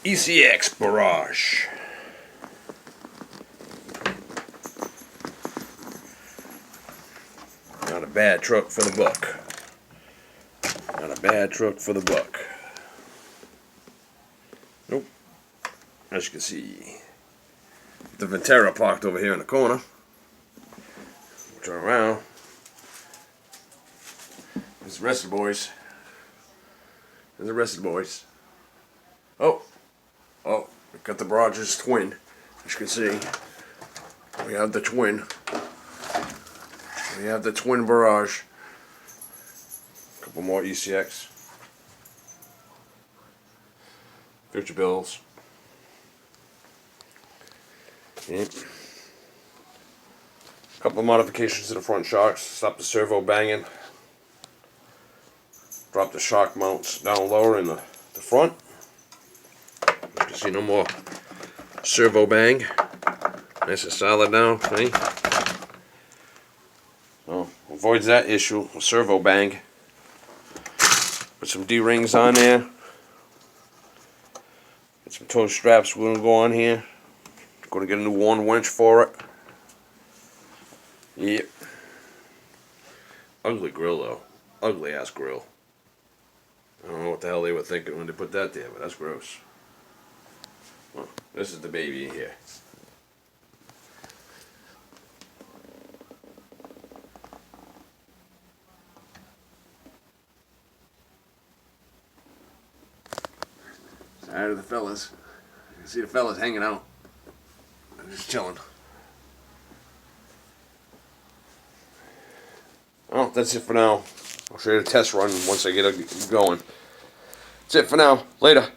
ECX Barrage. Not a bad truck for the buck. Not a bad truck for the buck. Nope. As you can see, the Ventera parked over here in the corner. Turn around. There's the rest of the boys. There's the rest of the boys. Oh, we got the Barrage's twin. As you can see, we have the twin. We have the twin Barrage. A couple more ECX. Future bills. Yep. A couple of modifications to the front shocks. Stop the servo banging. Drop the shock mounts down lower in the front. You can see no more servo bang. Nice and solid now. See? So avoids that issue of servo bang. Put some D-rings on there. Get some toe straps. We're gonna go on here. Gonna get a new one winch for it. Yep. Ugly grill though. Ugly ass grill. I don't know what the hell they were thinking when they put that there, but that's gross. Well, this is the baby in here. Side of the fellas. You can see the fellas hanging out. I'm just chilling. Well, that's it for now. I'll show you the test run once I get it going. That's it for now. Later.